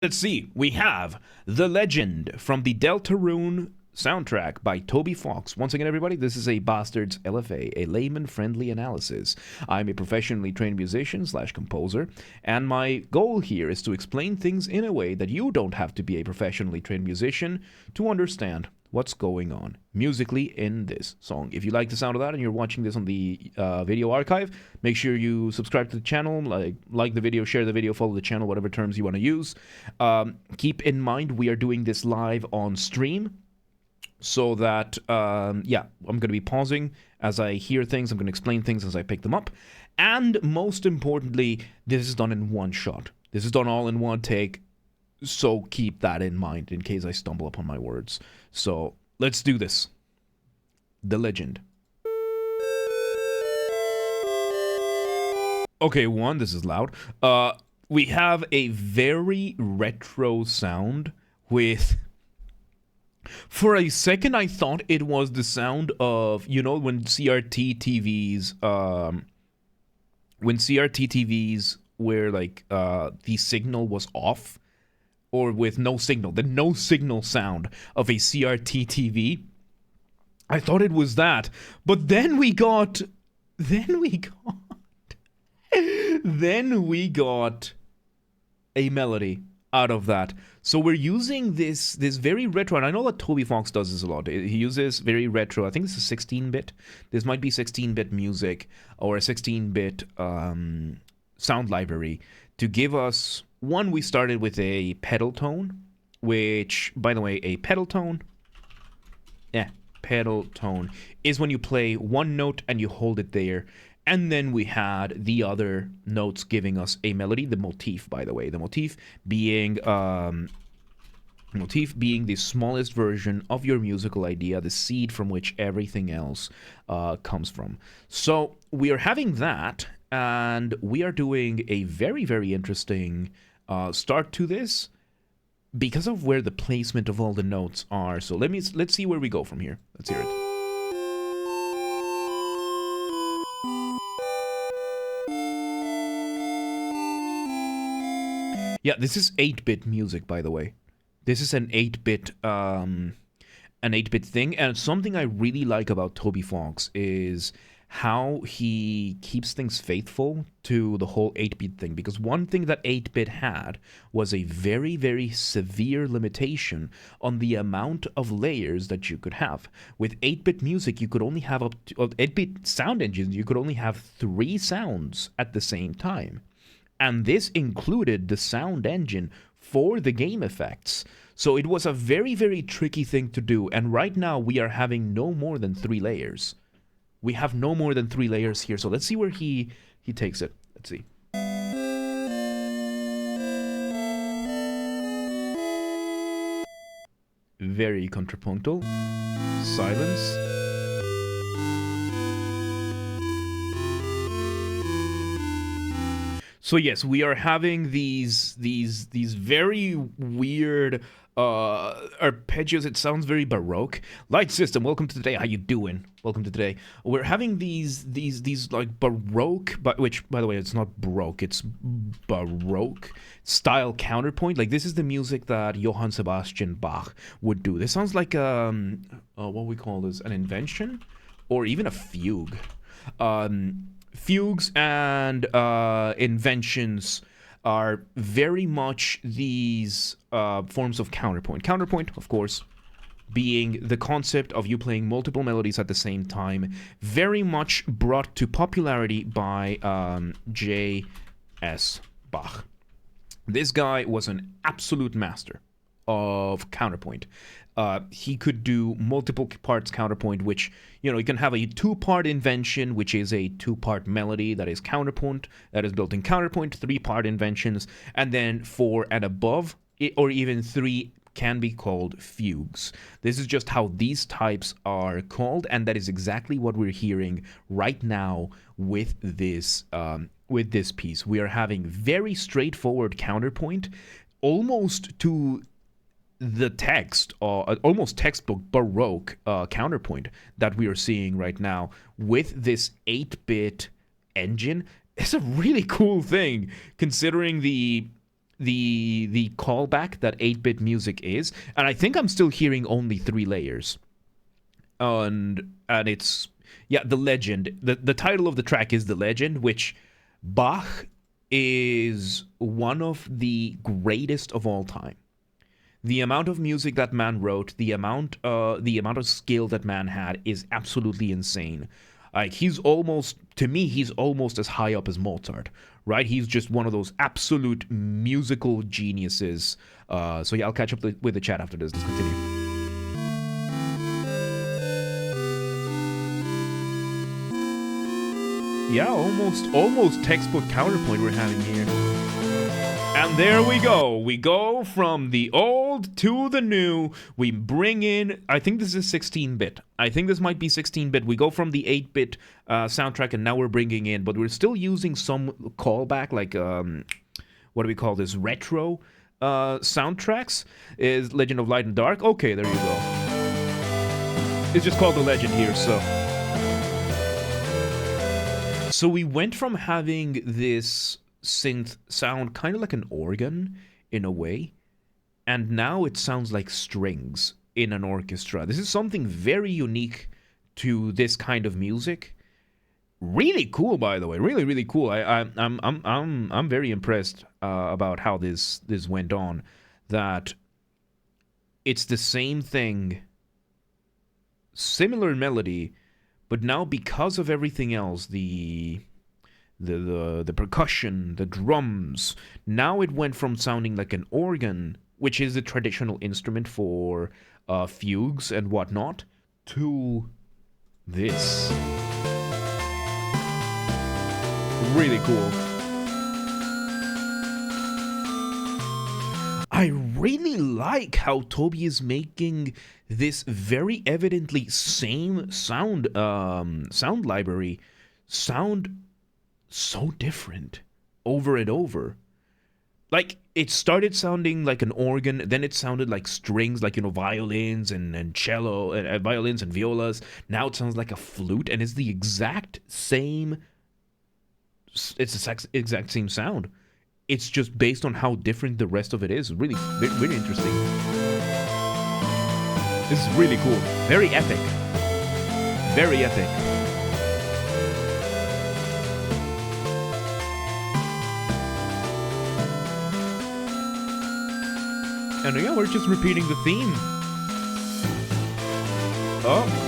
Let's see, we have The Legend from the Deltarune soundtrack by Toby Fox. Once again, everybody, this is a Basterd's LFA, a layman-friendly analysis. I'm a professionally trained musician / composer, and my goal here is to explain things in a way that you don't have to be a professionally trained musician to understand what's going on musically in this song. If you like the sound of that and you're watching this on the video archive, make sure you subscribe to the channel, like the video, share the video, follow the channel, whatever terms you want to use. Keep in mind we are doing this live on stream, so that, yeah, I'm going to be pausing as I hear things. I'm going to explain things as I pick them up. And most importantly, this is done in one shot. This is done all in one take. So keep that in mind in case I stumble upon my words. So let's do this. The Legend. Okay, this is loud. We have a very retro sound with... For a second, I thought it was the sound of, you know, when CRT TVs where, like, the signal was off, or with no signal, the no signal sound of a CRT TV. I thought it was that, but then we got a melody out of that. So we're using this very retro, and I know that Toby Fox does this a lot. He uses very retro. I think this is 16-bit. This might be 16-bit music or a 16-bit sound library to give us. One, we started with a pedal tone, which, by the way, a pedal tone is when you play one note and you hold it there. And then we had the other notes giving us a melody, the motif, by the way. The motif being the smallest version of your musical idea, the seed from which everything else comes from. So we are having that, and we are doing a very, very interesting start to this because of where the placement of all the notes are. So let's see where we go from here. Let's hear it. Yeah, this is 8-bit music, by the way. This is an 8-bit thing, and something I really like about Toby Fox is how he keeps things faithful to the whole 8-bit thing, because one thing that 8-bit had was a very, very severe limitation on the amount of layers that you could have. With 8-bit music, you could only have 8-bit sound engines, you could only have 3 sounds at the same time. And this included the sound engine for the game effects. So it was a very, very tricky thing to do. And right now we are having no more than 3 layers. We have no more than 3 layers here. So let's see where he takes it. Let's see. Very contrapuntal. Silence. So yes, we are having these very weird arpeggios. It sounds very Baroque. Light System, welcome to today. How you doing? Welcome to today. We're having these like Baroque, which by the way, it's not Baroque, it's Baroque style counterpoint. Like this is the music that Johann Sebastian Bach would do. This sounds like what we call this, an invention or even a fugue. Fugues and inventions are very much these forms of counterpoint. Counterpoint, of course, being the concept of you playing multiple melodies at the same time, very much brought to popularity by J.S. Bach. This guy was an absolute master of counterpoint. He could do multiple parts counterpoint, which, you know, you can have a 2-part invention, which is a 2-part melody that is counterpoint, that is built in counterpoint, 3-part inventions, and then 4 and above, or even 3 can be called fugues. This is just how these types are called, and that is exactly what we're hearing right now with this piece. We are having very straightforward counterpoint, almost to the text, almost textbook Baroque counterpoint that we are seeing right now with this 8-bit engine. It's a really cool thing, considering the the callback that 8-bit music is, and I think I'm still hearing only 3 layers. And it's, yeah, The Legend. The title of the track is The Legend, which Bach is one of the greatest of all time. The amount of music that man wrote, the amount of skill that man had is absolutely insane. Like, he's almost as high up as Mozart, right? He's just one of those absolute musical geniuses. So yeah, I'll catch up with the chat after this. Let's continue. Yeah, almost textbook counterpoint we're having here. And there we go. We go from the old to the new. We bring in, I think this is 16-bit. I think this might be 16-bit. We go from the 8-bit soundtrack, and now we're bringing in, but we're still using some callback, like, what do we call this? Retro soundtracks. Is Legend of Light and Dark? Okay, there you go. It's just called The Legend here, so. So we went from having this synth sound kind of like an organ in a way, and now it sounds like strings in an orchestra. This is something very unique to this kind of music. Really cool, by the way. Really, really cool. I'm very impressed about how this went on. That it's the same thing, similar melody, but now because of everything else, the percussion, the drums, now it went from sounding like an organ, which is a traditional instrument for fugues and whatnot, to this. Really cool. I really like how Toby is making this very evidently same sound library sound so different over and over. Like, it started sounding like an organ, then it sounded like strings, like, violins and cello, and violins and violas. Now it sounds like a flute, and it's the exact same. It's the exact same sound. It's just based on how different the rest of it is. Really, really interesting. This is really cool. Very epic. Very epic. And yeah, we're just repeating the theme. Oh.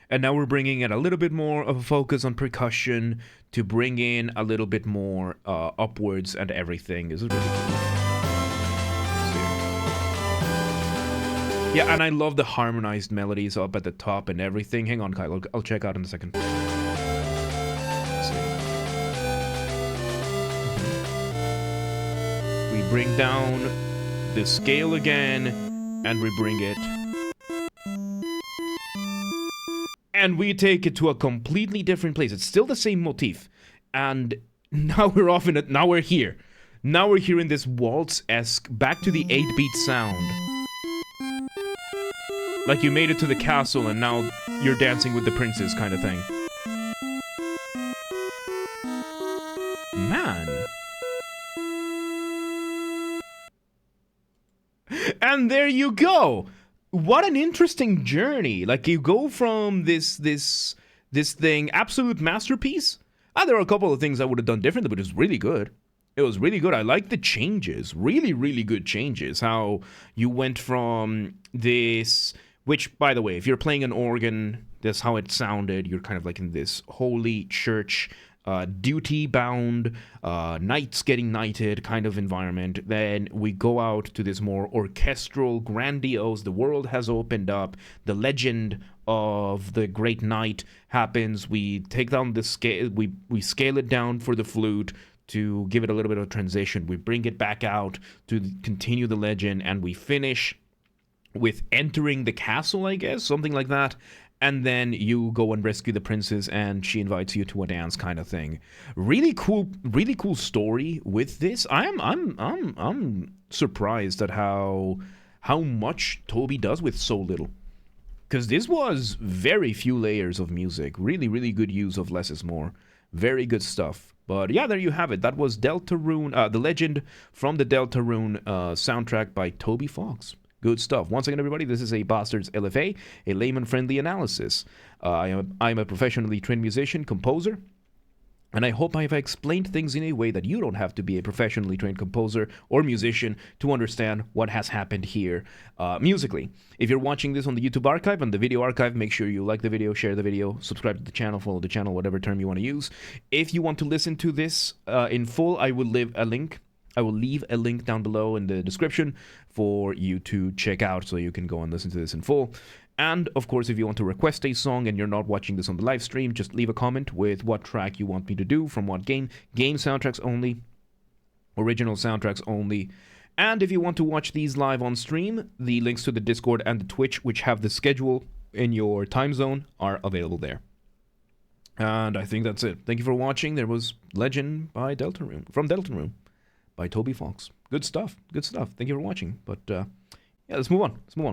And now we're bringing in a little bit more of a focus on percussion to bring in a little bit more upwards and everything. This is really cool. Yeah, and I love the harmonized melodies up at the top and everything. Hang on, Kyle. I'll check out in a second. Let's see. We bring down the scale again, and we bring it. And we take it to a completely different place. It's still the same motif. And now we're off in it. Now we're here. Now we're here in this waltz-esque, back to the 8-beat sound. Like you made it to the castle and now you're dancing with the princess kind of thing. Man. And there you go. What an interesting journey. Like, you go from this thing, absolute masterpiece. There are a couple of things I would have done differently, but it was really good. It was really good. I like the changes. Really, really good changes. How you went from this, which, by the way, if you're playing an organ, that's how it sounded. You're kind of like in this holy church, duty-bound, knights getting knighted kind of environment. Then we go out to this more orchestral, grandiose, the world has opened up, the legend of the great knight happens. We take down the scale, we scale it down for the flute to give it a little bit of transition. We bring it back out to continue the legend, and we finish with entering the castle, I guess, something like that. And then you go and rescue the princess, and she invites you to a dance, kind of thing. Really cool story with this. I'm surprised at how much Toby does with so little, because this was very few layers of music. Really, really good use of less is more. Very good stuff. But yeah, there you have it. That was Deltarune, The Legend from the Deltarune soundtrack by Toby Fox. Good stuff. Once again, everybody, this is a Basterd's LFA, a layman-friendly analysis. I'm a professionally trained musician, composer, and I hope I've explained things in a way that you don't have to be a professionally trained composer or musician to understand what has happened here musically. If you're watching this on the YouTube archive and the video archive, make sure you like the video, share the video, subscribe to the channel, follow the channel, whatever term you want to use. If you want to listen to this in full, I will leave a link. I will leave a link down below in the description for you to check out so you can go and listen to this in full. And, of course, if you want to request a song and you're not watching this on the live stream, just leave a comment with what track you want me to do, from what game soundtracks only, original soundtracks only. And if you want to watch these live on stream, the links to the Discord and the Twitch, which have the schedule in your time zone, are available there. And I think that's it. Thank you for watching. There was Legend by Deltarune, from Deltarune, by Toby Fox. Good stuff. Good stuff. Thank you for watching. But, yeah, let's move on.